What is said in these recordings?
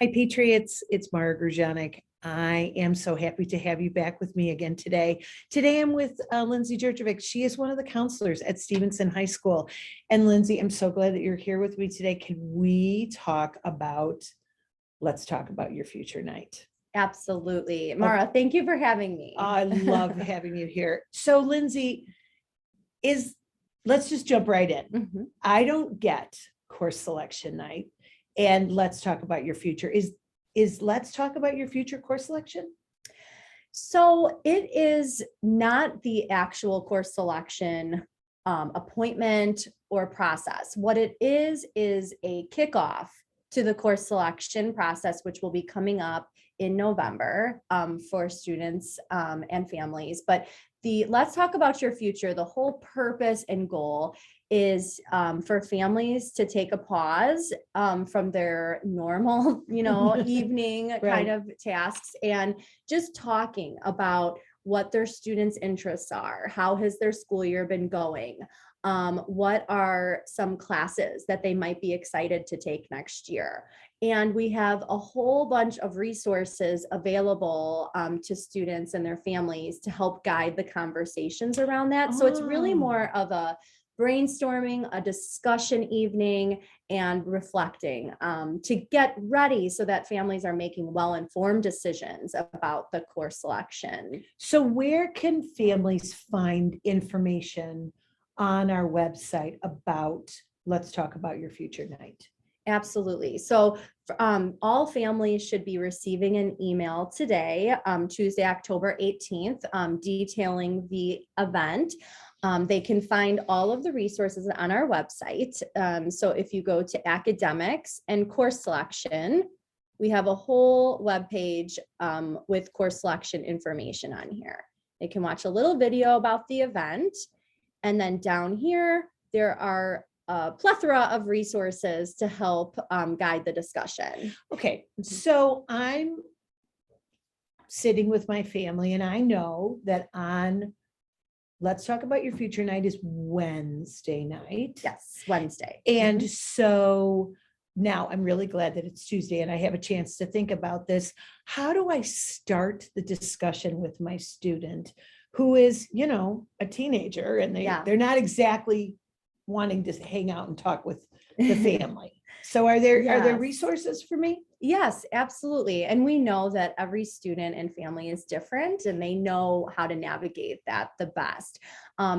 Hi, Patriots. It's Mara Grujanic. I am so happy to have you back with me again today. Today, I'm with Lindsay Jurjovec. She is one of the counselors at Stevenson High School. And Lindsay, I'm so glad that you're here with me today. Can we talk about, let's talk about your future night? Absolutely. Mara, thank you for having me. I love having you here. So Lindsay, let's just jump right in. Mm-hmm. I don't get course selection night. And let's talk about your future. Is let's talk about your future course selection? So it is not the actual course selection appointment or process. What it is a kickoff to the course selection process, which will be coming up in November for students and families. But let's talk about your future. The whole purpose and goal is for families to take a pause from their normal, evening Right. kind of tasks and just talking about what their students' interests are. How has their school year been going? What are some classes that they might be excited to take next year? And we have a whole bunch of resources available to students and their families to help guide the conversations around that. So it's really more of a brainstorming, a discussion evening, and reflecting to get ready so that families are making well-informed decisions about the course selection. So where can families find information on our website about let's talk about your future night? Absolutely. So all families should be receiving an email today, Tuesday, October 18th, detailing the event. They can find all of the resources on our website. So if you go to academics and course selection, we have a whole webpage with course selection information on here. They can watch a little video about the event. And then down here, there are a plethora of resources to help guide the discussion. Okay, so I'm sitting with my family and I know that on Let's Talk About Your Future night is Wednesday night. Yes, Wednesday. And so now I'm really glad that it's Tuesday and I have a chance to think about this. How do I start the discussion with my student who is, a teenager and they're not exactly wanting to hang out and talk with the family. So are there resources for me? Yes, absolutely. And we know that every student and family is different and they know how to navigate that the best.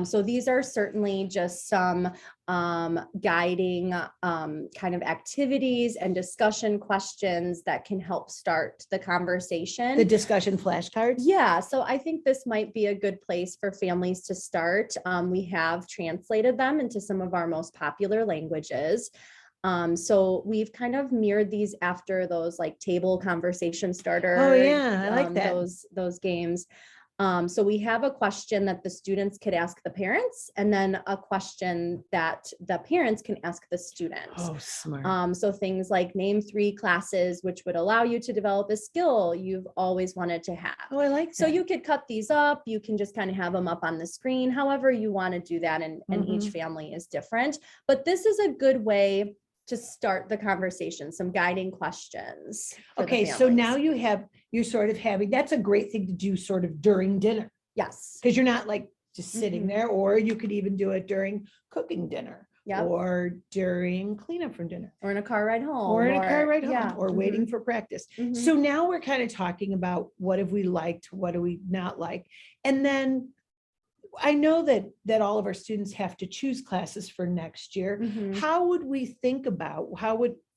So these are certainly just some guiding kind of activities and discussion questions that can help start the conversation. The discussion flashcards? Yeah, so I think this might be a good place for families to start. We have translated them into some of our most popular languages. So we've kind of mirrored these after those like table conversation starter. Oh yeah, I like that. Those games. So we have a question that the students could ask the parents and then a question that the parents can ask the students. Oh, smart. So things like name 3 classes which would allow you to develop a skill you've always wanted to have. Oh, I like that. So you could cut these up. You can just kind of have them up on the screen, however you want to do that. And each family is different. But this is a good way to start the conversation, some guiding questions. Okay, so now you're sort of having, that's a great thing to do sort of during dinner. Yes. Because you're not like just sitting there, or you could even do it during cooking dinner. Yep. Or during cleanup from dinner. Or in a car ride home. Or waiting for practice. So now we're kind of talking about what have we liked, what do we not like? And then I know that all of our students have to choose classes for next year. How would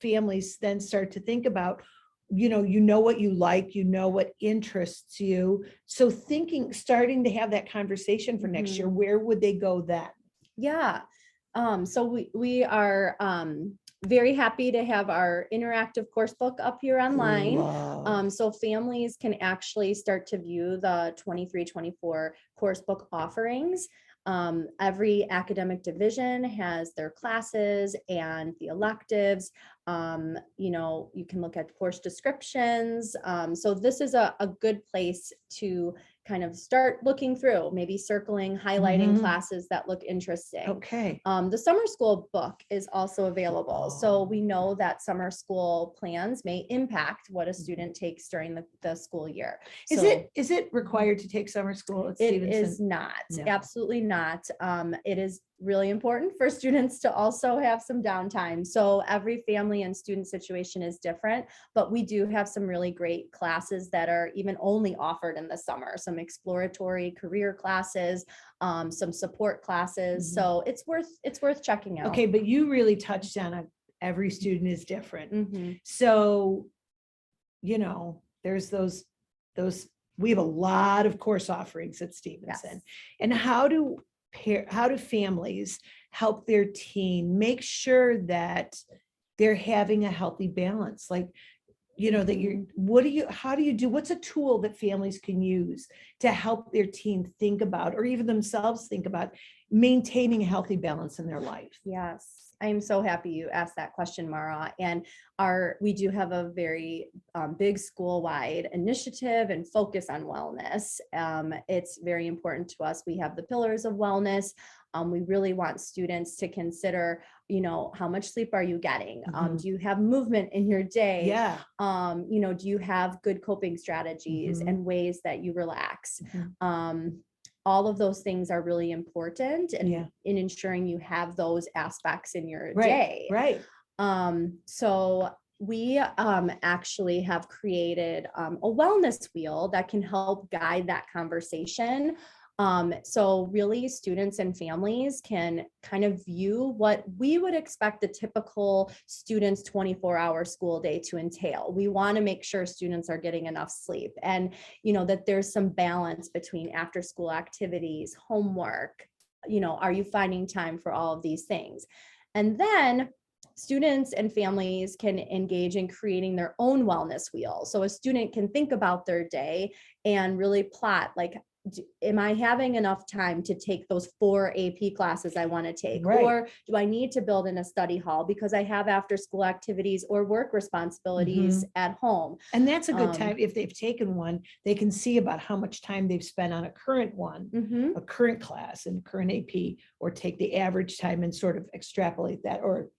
families then start to think about, what you like, what interests you. So starting to have that conversation for next year, where would they go then? Yeah. So we are very happy to have our interactive course book up here online. So families can actually start to view the 23-24 course book offerings. Every academic division has their classes and the electives. You can look at course descriptions. So this is a good place to kind of start looking through, maybe circling, highlighting Mhm. classes that look interesting. Okay. The summer school book is also available. So we know that summer school plans may impact what a student takes during the school year. Is So it required to take summer school at it Stevenson? is not, No. absolutely not. It is really important for students to also have some downtime. So every family and student situation is different, but we do have some really great classes that are even only offered in the summer, some exploratory career classes, some support classes. Mhm. So it's worth checking out. Okay, but you really touched on every student is different. Mhm. So, there's those, we have a lot of course offerings at Stevenson. Yes. And how do families help their teen make sure that they're having a healthy balance? Like, that how do you do, what's a tool that families can use to help their teen think about, or even themselves think about maintaining a healthy balance in their life? Yes, I'm so happy you asked that question, Mara. And we do have a very big school-wide initiative and focus on wellness. It's very important to us. We have the pillars of wellness. We really want students to consider, how much sleep are you getting? Mhm. Do you have movement in your day? Yeah. Do you have good coping strategies Mhm. and ways that you relax? Mhm. All of those things are really important Yeah. in ensuring you have those aspects in your Right. day. Right. So we actually have created a wellness wheel that can help guide that conversation. So really students and families can kind of view what we would expect the typical student's 24-hour school day to entail. We want to make sure students are getting enough sleep and, that there's some balance between after school activities, homework, are you finding time for all of these things? And then students and families can engage in creating their own wellness wheel. So a student can think about their day and really plot, like, am I having enough time to take those 4 AP classes I want to take? Right. Or do I need to build in a study hall because I have after school activities or work responsibilities at home? And that's a good time. If they've taken one, they can see about how much time they've spent on a current one, Mhm. a current class and current AP, or take the average time and sort of extrapolate that or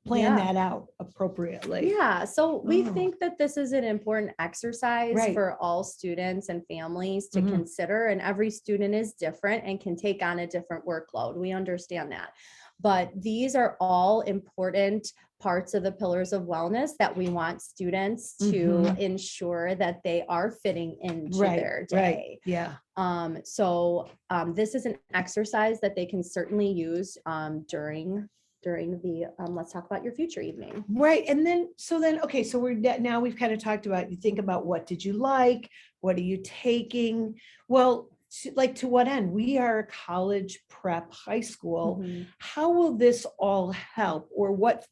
plan Yeah. that out appropriately. Yeah, so we Oh. think that this is an important exercise Right. for all students and families to Mhm. consider, and every student is different and can take on a different workload. We understand that. But these are all important parts of the pillars of wellness that we want students to Mhm. ensure that they are fitting into Right. their Right. day. Yeah. So this is an exercise that they can certainly use during the let's talk about your future evening. Right. And then, okay, so now we've kind of talked about, you think about what did you like? What are you taking? Well, to what end? We are a college prep high school. Mhm. How will this all help? Or what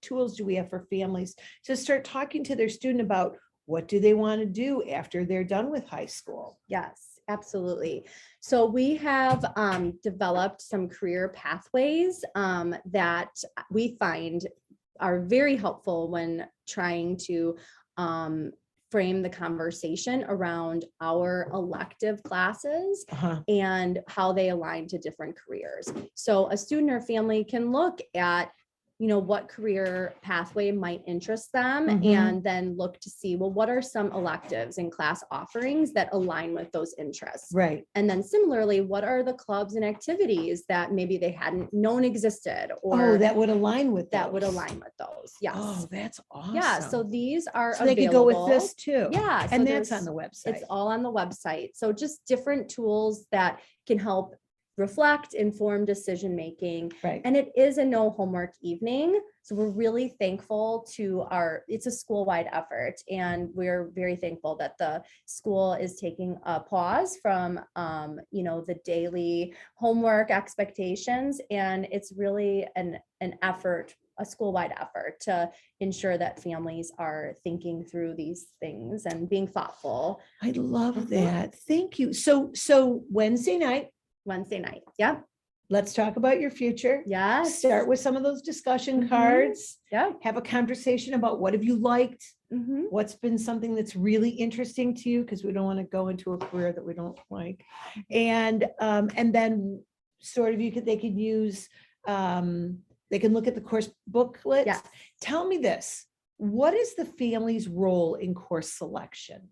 tools do we have for families to start talking to their student about what do they want to do after they're done with high school? Yes, absolutely. So we have developed some career pathways that we find are very helpful when trying to frame the conversation around our elective classes Uh-huh. and how they align to different careers. So a student or family can look at what career pathway might interest them, Mhm. and then look to see, well, what are some electives and class offerings that align with those interests? Right. And then similarly, what are the clubs and activities that maybe they hadn't known existed, or that would align with those? Yes. Oh, that's awesome. Yeah. So these are So they available. could go with this too. Yeah. And that's on the website. It's all on the website. So just different tools that can help reflect, inform decision-making. Right. And it is a no homework evening. So we're really thankful it's a school-wide effort. And we're very thankful that the school is taking a pause from, the daily homework expectations. And it's really an effort, a school-wide effort to ensure that families are thinking through these things and being thoughtful. I love Mhm. that. Thank you. So Wednesday night, Wednesday night. Yep. let's talk about your future. Yes. Start with some of those discussion Mhm. cards. Yeah. Have a conversation about what have you liked? Mhm. What's been something that's really interesting to you? Because we don't want to go into a career that we don't like. And then sort of they could use, they can look at the course booklets. Yes. Tell me this, what is the family's role in course selection?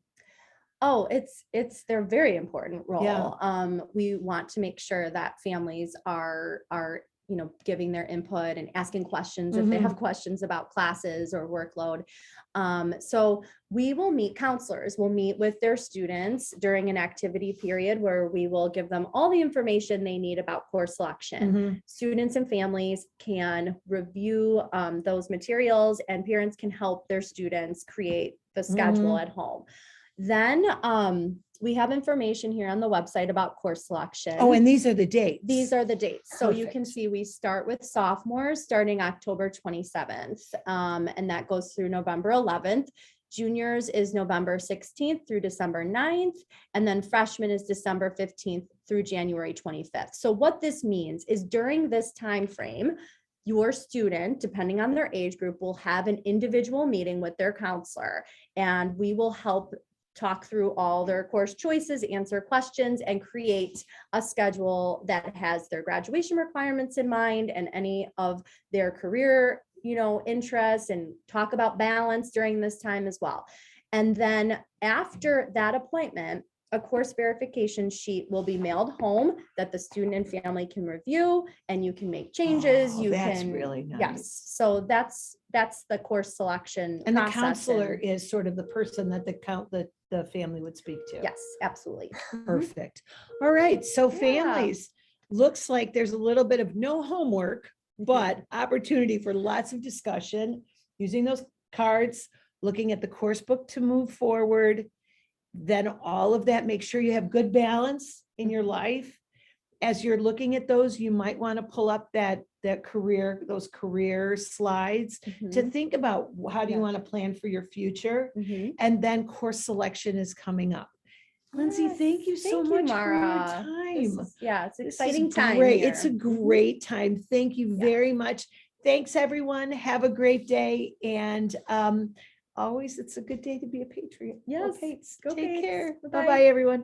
Oh, it's their very important role. Yeah. We want to make sure that families are giving their input and asking questions if they have questions about classes or workload. So we will meet counselors. We'll meet with their students during an activity period where we will give them all the information they need about course selection. Students and families can review those materials, and parents can help their students create the schedule at home. Then we have information here on the website about course selection. Oh, and these are the dates. These are the dates. So you can Perfect. see we start with sophomores starting October 27th, and that goes through November 11th. Juniors is November 16th through December 9th, and then freshmen is December 15th through January 25th. So what this means is during this time frame, your student, depending on their age group, will have an individual meeting with their counselor, and we will help talk through all their course choices, answer questions, and create a schedule that has their graduation requirements in mind and any of their career, interests, and talk about balance during this time as well. And then after that appointment, a course verification sheet will be mailed home that the student and family can review, and you can make changes. That's really nice. Yes. So that's the course selection And the process. counselor is sort of the person that the family would speak to. Yes, absolutely. Perfect. All right. So Yeah. families, looks like there's a little bit of no homework, but opportunity for lots of discussion, using those cards, looking at the course book to move forward. Then all of that, make sure you have good balance in your life. As you're looking at those, you might want to pull up those career slides to think about how do you want to plan for your future. And then course selection is coming up. Lindsay, thank you so much for your time. It's an exciting time. It's a great time. Thank you very much. Thanks, everyone. Have a great day. And always, it's a good day to be a patriot. Yes. Go Pates. Go Take Pates. care. Bye-bye. Bye-bye, everyone.